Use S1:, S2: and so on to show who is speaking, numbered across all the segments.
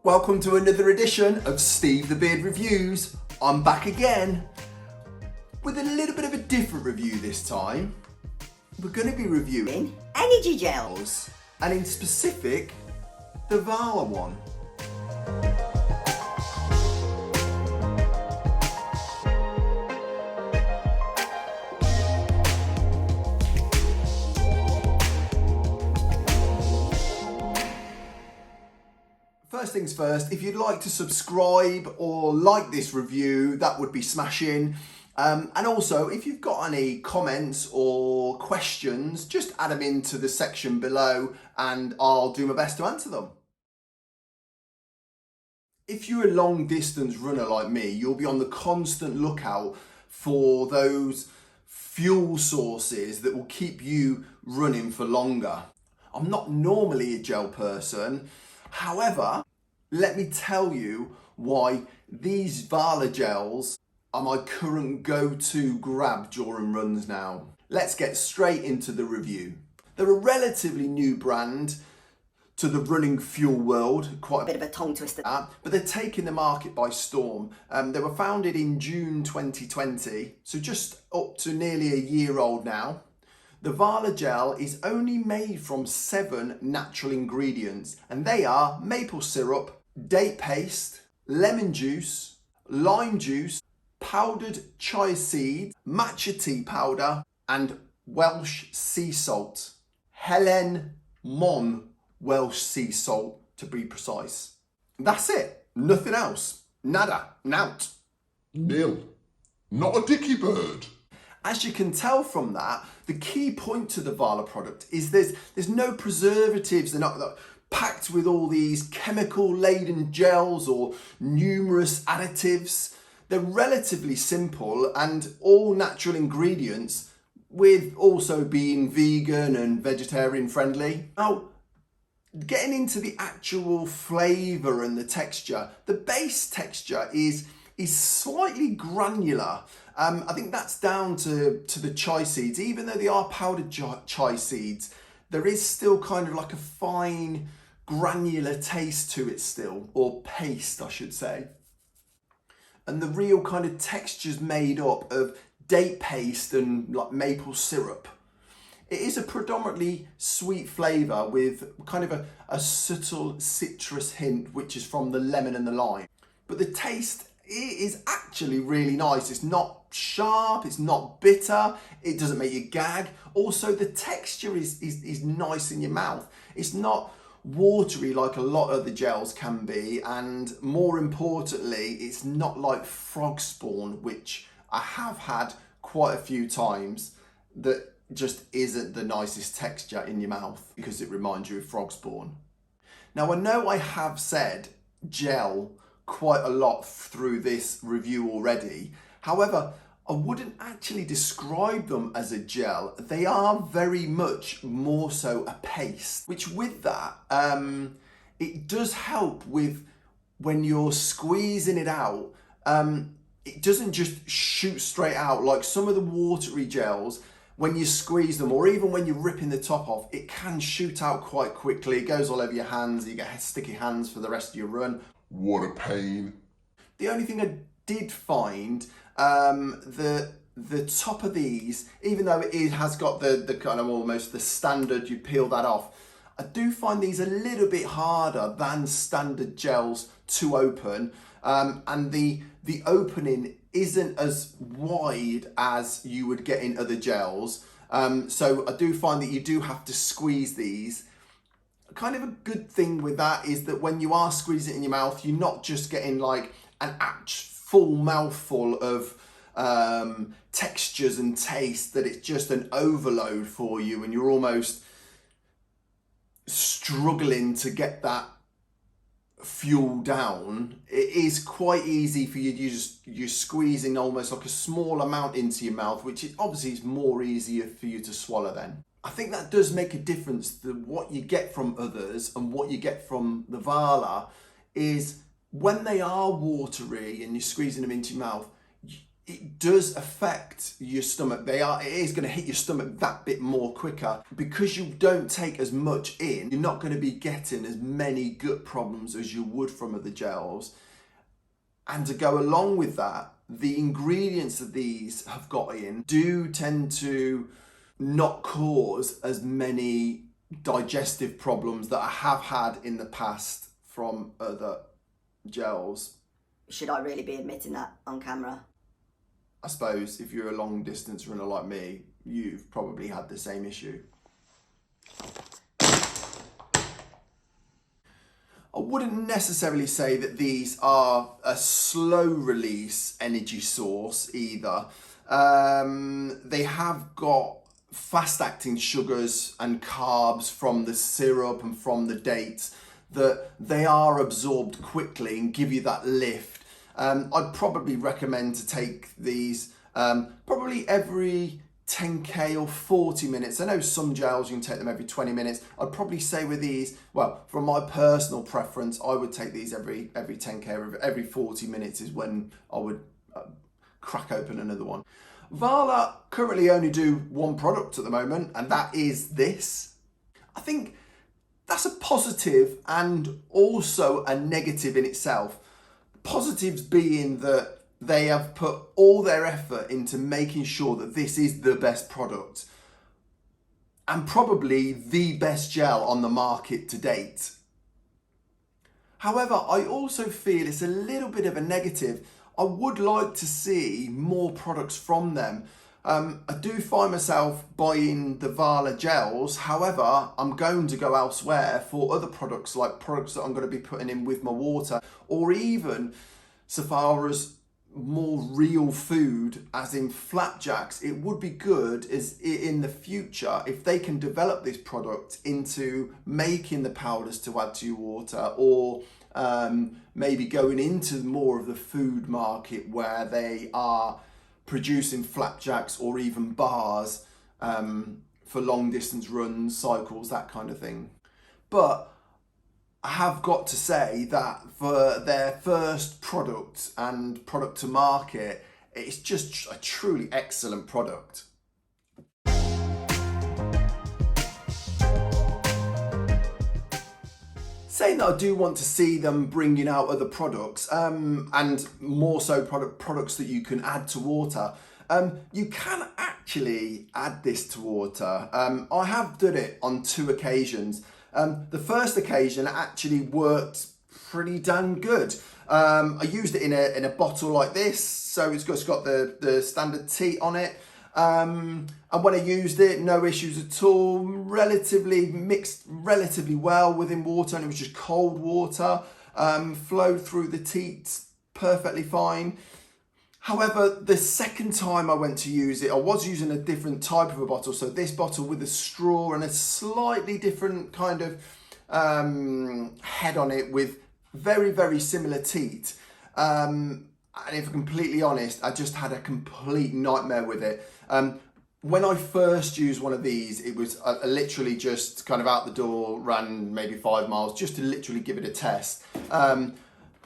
S1: Welcome to another edition of Steve the Beard Reviews. I'm back again with a little bit of a different review this time. We're going to be reviewing
S2: energy gels,
S1: and in specific, the VALA one. First things first, if you'd like to subscribe or like this review, that would be smashing. And also, if you've got any comments or questions, just add them into the section below and I'll do my best to answer them. If you're a long distance runner like me, you'll be on the constant lookout for those fuel sources that will keep you running for longer. I'm not normally a gel person. However, let me tell you why these VALA gels are my current go-to grab during runs now. Let's get straight into the review. They're a relatively new brand to the running fuel world, quite a
S2: bit of a tongue twister,
S1: but they're taking the market by storm. They were founded in June 2020, so just up to nearly a year old now. The VALA gel is only made from 7 natural ingredients, and they are maple syrup, date paste, lemon juice, lime juice, powdered chia seeds, matcha tea powder, and Welsh sea salt. Halen Môn Welsh sea salt, to be precise. That's it. Nothing else. Nada. Nowt.
S3: Nil. Not a dicky bird.
S1: As you can tell from that, the key point to the VALA product is there's no preservatives. They're not packed with all these chemical-laden gels or numerous additives. They're relatively simple and all natural ingredients, with also being vegan and vegetarian friendly. Now, getting into the actual flavour and the texture, the base texture is slightly granular. I think that's down to the chia seeds. Even though they are powdered chia seeds, there is still kind of like a fine granular taste to it still, or paste I should say. And the real kind of texture's made up of date paste and like maple syrup. It is a predominantly sweet flavour with kind of a subtle citrus hint, which is from the lemon and the lime. But the taste, it is actually really nice. It's not sharp, it's not bitter, it doesn't make you gag. Also, the texture is nice in your mouth. It's not watery like a lot of the gels can be, and more importantly, it's not like frog spawn, which I have had quite a few times, that just isn't the nicest texture in your mouth because it reminds you of frog spawn. Now, I know I have said gel quite a lot through this review already. However, I wouldn't actually describe them as a gel. They are very much more so a paste, which with that, it does help with when you're squeezing it out. It doesn't just shoot straight out like some of the watery gels. When you squeeze them, or even when you're ripping the top off, it can shoot out quite quickly. It goes all over your hands. You get sticky hands for the rest of your run.
S3: What a pain.
S1: The only thing I did find, the top of these, even though it has got the kind of almost the standard, you peel that off, I do find these a little bit harder than standard gels to open, and the opening isn't as wide as you would get in other gels. So I do find that you do have to squeeze these. Kind of a good thing with that is that when you are squeezing it in your mouth, you're not just getting like an full mouthful of textures and taste, that it's just an overload for you and you're almost struggling to get that fuel down. It is quite easy for you to you're squeezing almost like a small amount into your mouth, which is obviously more easier for you to swallow then. I think that does make a difference. What you get from others and what you get from the VALA is when they are watery and you're squeezing them into your mouth, it does affect your stomach. It is going to hit your stomach that bit more quicker. Because you don't take as much in, you're not going to be getting as many gut problems as you would from other gels. And to go along with that, the ingredients that these have got in do tend to not cause as many digestive problems that I have had in the past from other gels.
S2: Should I really be admitting that on camera?
S1: I suppose if you're a long distance runner like me, you've probably had the same issue. I wouldn't necessarily say that these are a slow release energy source either. They have got fast acting sugars and carbs from the syrup and from the dates that they are absorbed quickly and give you that lift. I'd probably recommend to take these probably every 10k or 40 minutes. I know some gels you can take them every 20 minutes. I'd probably say with these, well, from my personal preference, I would take these every 10k, every 40 minutes is when I would crack open another one. VALA currently only do one product at the moment, and that is this. I think that's a positive and also a negative in itself. Positives being that they have put all their effort into making sure that this is the best product and probably the best gel on the market to date. However, I also feel it's a little bit of a negative. I would like to see more products from them. I do find myself buying the VALA gels. However, I'm going to go elsewhere for other products, like products that I'm going to be putting in with my water, or even so far as more real food, as in flapjacks. It would be good as in the future if they can develop this product into making the powders to add to your water, or maybe going into more of the food market where they are producing flapjacks or even bars for long distance runs, cycles, that kind of thing. But I have got to say that for their first product and product to market, it's just a truly excellent product. Saying that I do want to see them bringing out other products, and more so products that you can add to water. You can actually add this to water. I have done it on 2 occasions. The first occasion actually worked pretty damn good. I used it in a bottle like this, so it's got the standard teat on it. And when I used it, no issues at all. Mixed relatively well within water, and it was just cold water. Flowed through the teat perfectly fine. However, the second time I went to use it, I was using a different type of a bottle. So this bottle with a straw and a slightly different kind of head on it with very, very similar teat. And if I'm completely honest, I just had a complete nightmare with it. When I first used one of these, it was literally just kind of out the door, ran maybe 5 miles just to literally give it a test.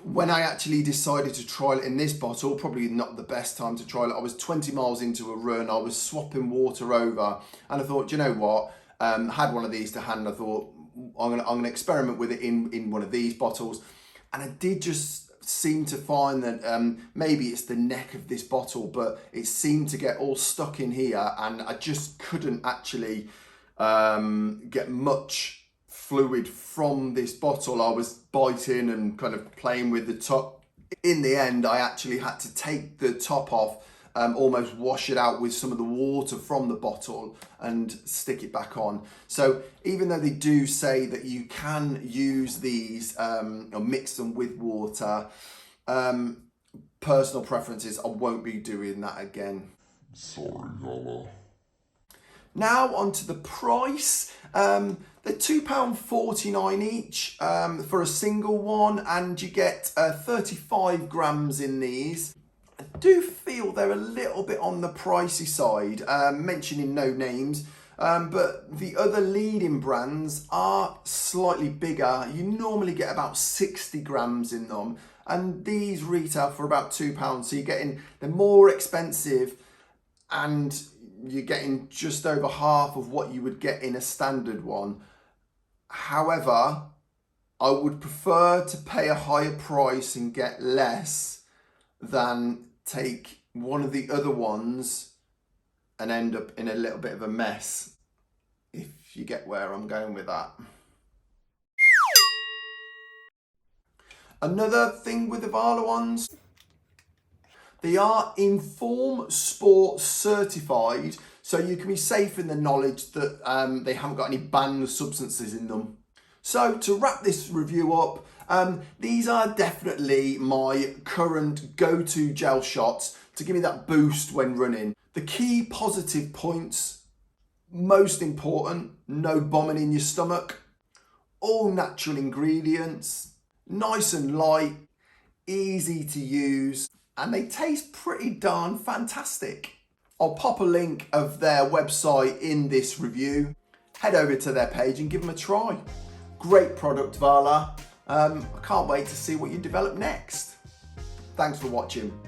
S1: When I actually decided to trial it in this bottle, probably not the best time to trial it. I was 20 miles into a run, I was swapping water over, and I thought, you know what, had one of these to hand, I thought, I'm gonna experiment with it in one of these bottles. And I did just seem to find that maybe it's the neck of this bottle, but it seemed to get all stuck in here, and I just couldn't actually get much fluid from this bottle. I was biting and kind of playing with the top. In the end, I actually had to take the top off, almost wash it out with some of the water from the bottle and stick it back on. So even though they do say that you can use these or mix them with water, personal preferences, I won't be doing that again.
S3: Sorry, VALA.
S1: Now onto the price. They're £2.49 each for a single one, and you get 35 grams in these. I do feel they're a little bit on the pricey side, mentioning no names. But the other leading brands are slightly bigger. You normally get about 60 grams in them, and these retail for about £2. So they're more expensive, and you're getting just over half of what you would get in a standard one. However, I would prefer to pay a higher price and get less than take one of the other ones and end up in a little bit of a mess, if you get where I'm going with that. Another thing with the VALA ones, they are Inform Sport certified, so you can be safe in the knowledge that they haven't got any banned substances in them. So to wrap this review up, these are definitely my current go-to gel shots to give me that boost when running. The key positive points, most important, no bombing in your stomach, all natural ingredients, nice and light, easy to use, and they taste pretty darn fantastic. I'll pop a link of their website in this review. Head over to their page and give them a try. Great product, VALA. I can't wait to see what you develop next. Thanks for watching.